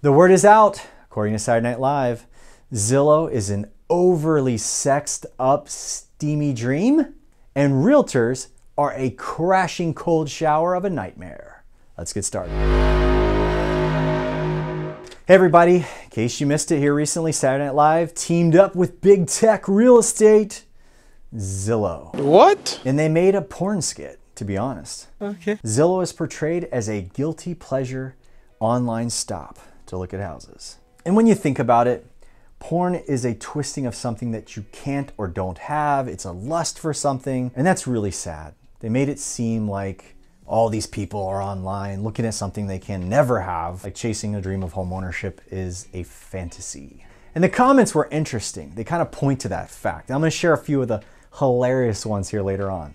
The word is out, according to Saturday Night Live. Zillow is an overly sexed up, steamy dream, and realtors are a crashing cold shower of a nightmare. Let's get started. Hey everybody, in case you missed it here recently, Saturday Night Live teamed up with big tech real estate, Zillow. What? And they made a porn skit, to be honest. Okay. Zillow is portrayed as a guilty pleasure online stop to look at houses. And when you think about it, porn is a twisting of something that you can't or don't have. It's a lust for something, and that's really sad. They made it seem like all these people are online looking at something they can never have, like chasing a dream of home ownership is a fantasy. And the comments were interesting. They kind of point to that fact. I'm gonna share a few of the hilarious ones here later on.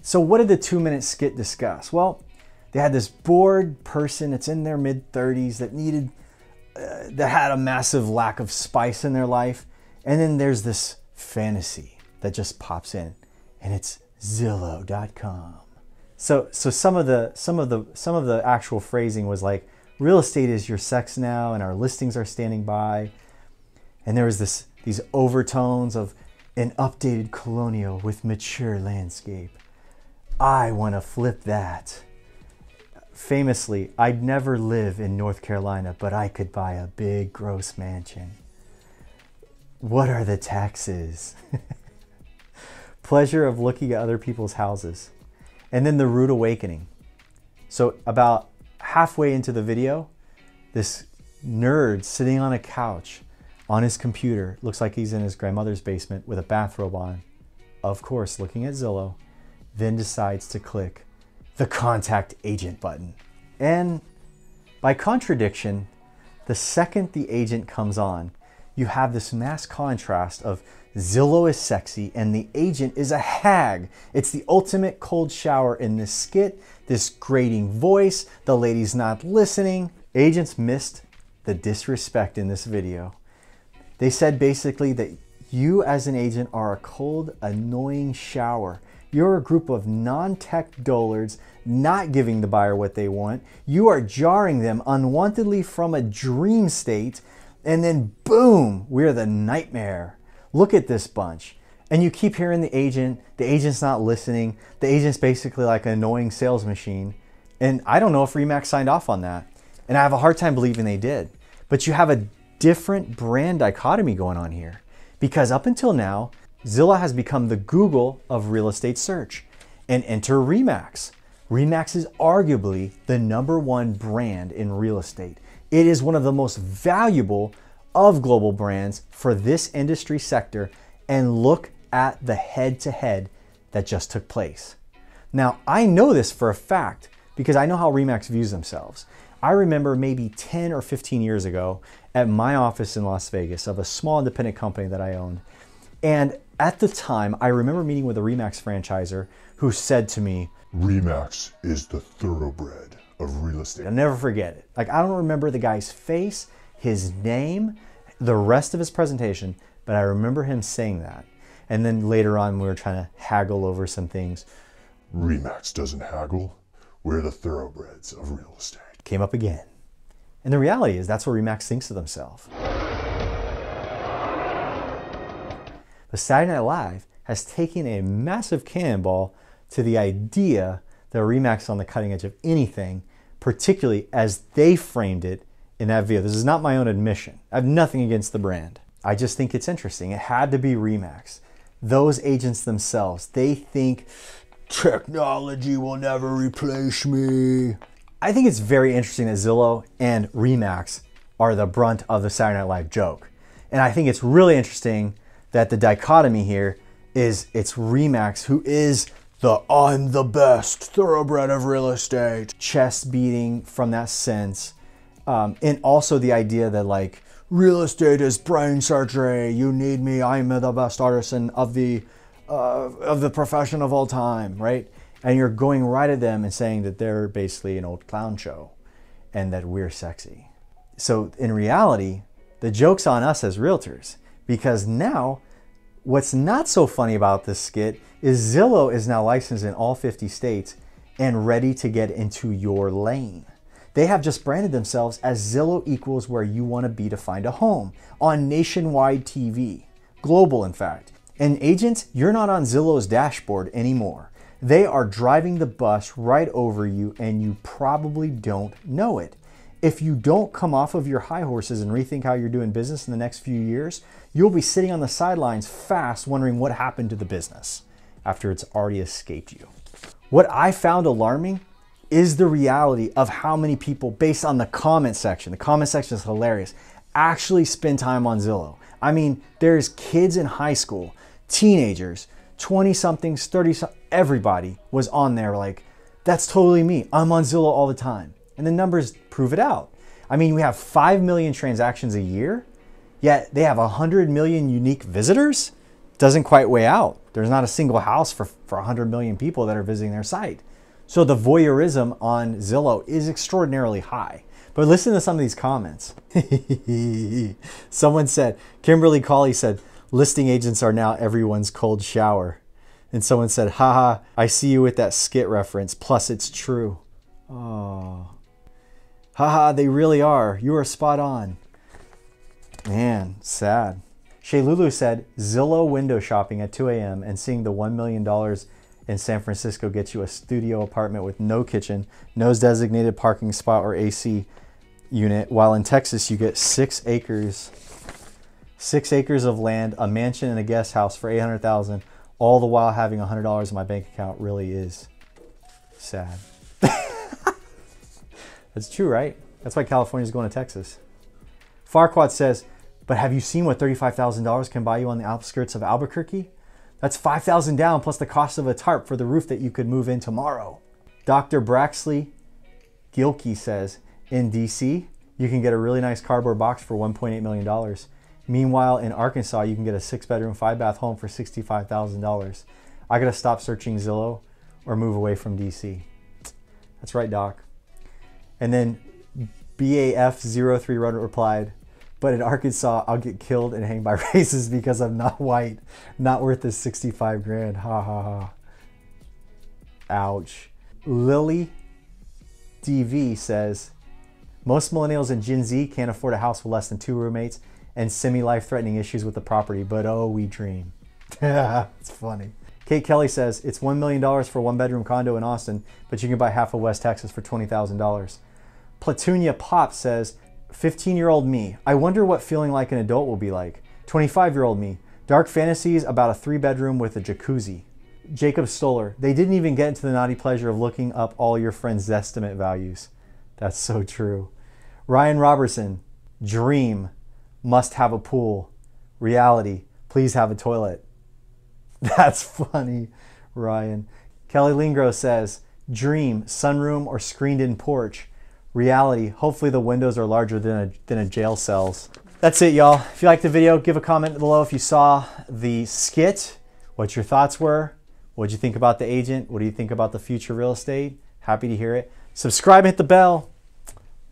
So what did the 2-minute skit discuss? Well, they had this bored person that's in their mid-30s that had a massive lack of spice in their life. And then there's this fantasy that just pops in, and it's Zillow.com. So some of the actual phrasing was like, real estate is your sex now and our listings are standing by. And there was these overtones of an updated colonial with mature landscape. I want to flip that. Famously, I'd never live in North Carolina, but I could buy a big gross mansion. What are the taxes? Pleasure of looking at other people's houses. And then the rude awakening. So about halfway into the video, this nerd sitting on a couch on his computer, looks like he's in his grandmother's basement with a bathrobe on, of course looking at Zillow, then decides to click the contact agent button. And by contradiction, the second the agent comes on, you have this mass contrast of Zillow is sexy and the agent is a hag. It's the ultimate cold shower in this skit, this grating voice, the lady's not listening. Agents missed the disrespect in this video. They said basically that you as an agent are a cold, annoying shower. You're a group of non-tech dullards not giving the buyer what they want. You are jarring them unwantedly from a dream state, and then boom, we're the nightmare. Look at this bunch. And you keep hearing the agent's not listening. The agent's basically like an annoying sales machine. And I don't know if RE/MAX signed off on that. And I have a hard time believing they did. But you have a different brand dichotomy going on here. Because up until now, Zillow has become the Google of real estate search. And enter RE/MAX. RE/MAX is arguably the #1 brand in real estate. It is one of the most valuable of global brands for this industry sector. And look at the head-to-head that just took place. Now, I know this for a fact because I know how RE/MAX views themselves. I remember maybe 10 or 15 years ago at my office in Las Vegas of a small independent company that I owned. And at the time, I remember meeting with a RE/MAX franchisor who said to me, RE/MAX is the thoroughbred of real estate. I'll never forget it. Like, I don't remember the guy's face, his name, the rest of his presentation, but I remember him saying that. And then later on, we were trying to haggle over some things. RE/MAX doesn't haggle. We're the thoroughbreds of real estate. Came up again. And the reality is that's what RE/MAX thinks of themselves. But Saturday Night Live has taken a massive cannonball to the idea that RE/MAX is on the cutting edge of anything, particularly as they framed it in that video. This is not my own admission. I have nothing against the brand. I just think it's interesting. It had to be RE/MAX. Those agents themselves, they think technology will never replace me. I think it's very interesting that Zillow and RE/MAX are the brunt of the Saturday Night Live joke. And I think it's really interesting that the dichotomy here is it's RE/MAX who is the I'm the best thoroughbred of real estate, chest beating from that sense. And also the idea that like real estate is brain surgery. You need me. I'm the best artisan of the profession of all time, right? And you're going right at them and saying that they're basically an old clown show and that we're sexy. So in reality, the joke's on us as realtors, because now what's not so funny about this skit is Zillow is now licensed in all 50 states and ready to get into your lane. They have just branded themselves as Zillow equals where you want to be to find a home on nationwide TV, global in fact. And agents, you're not on Zillow's dashboard anymore. They are driving the bus right over you and you probably don't know it. If you don't come off of your high horses and rethink how you're doing business in the next few years, you'll be sitting on the sidelines fast wondering what happened to the business after it's already escaped you. What I found alarming is the reality of how many people, based on the comment section is hilarious, actually spend time on Zillow. I mean, there's kids in high school, teenagers, 20-somethings, 30-somethings, everybody was on there like, that's totally me. I'm on Zillow all the time. And the numbers prove it out. I mean, we have 5 million transactions a year, yet they have 100 million unique visitors. Doesn't quite weigh out. There's not a single house for 100 million people that are visiting their site. So the voyeurism on Zillow is extraordinarily high. But listen to some of these comments. Someone said, Kimberly Cawley said, listing agents are now everyone's cold shower. And someone said, haha, I see you with that skit reference, plus it's true. Oh. Haha, they really are. You are spot on. Man, sad. Shay Lulu said, Zillow window shopping at 2 a.m. and seeing the $1 million in San Francisco gets you a studio apartment with no kitchen, no designated parking spot or AC unit, while in Texas you get 6 acres. 6 acres of land, a mansion and a guest house for $800,000, all the while having $100 in my bank account really is sad. That's true, right? That's why California's going to Texas. Farquaad says, but have you seen what $35,000 can buy you on the outskirts of Albuquerque? That's $5,000 down plus the cost of a tarp for the roof that you could move in tomorrow. Dr. Braxley Gilkey says, in DC, you can get a really nice cardboard box for $1.8 million. Meanwhile, in Arkansas, you can get a 6-bedroom, 5-bath home for $65,000. I gotta stop searching Zillow or move away from DC. That's right, Doc. And then BAF03 replied, but in Arkansas, I'll get killed and hang by races because I'm not white. Not worth the 65 grand. Ha ha ha. Ouch. Lily DV says, most millennials and Gen Z can't afford a house with less than 2 roommates and semi-life-threatening issues with the property, but oh, we dream. It's funny. Kate Kelly says, it's $1 million for a 1-bedroom condo in Austin, but you can buy half of West Texas for $20,000. Platunia Pop says, 15-year-old me, I wonder what feeling like an adult will be like. 25-year-old me, dark fantasies about a 3-bedroom with a jacuzzi. Jacob Stoller, they didn't even get into the naughty pleasure of looking up all your friends' estimate values. That's so true. Ryan Robertson, dream, must have a pool. Reality, please have a toilet. That's funny, Ryan. Kelly Lingro says, dream, sunroom or screened-in porch. Reality, hopefully the windows are larger than a jail cells. That's it, y'all. If you liked the video, give a comment below if you saw the skit, what your thoughts were, what you think about the agent, what do you think about the future real estate. Happy to hear it. Subscribe, hit the bell.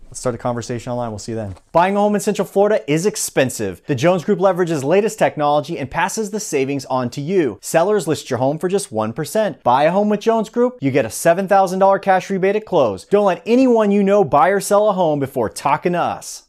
Let's start the conversation online. We'll see you then. Buying a home in Central Florida is expensive. The Jones Group leverages latest technology and passes the savings on to you. Sellers list your home for just 1%. Buy a home with Jones Group, you get a $7,000 cash rebate at close. Don't let anyone you know buy or sell a home before talking to us.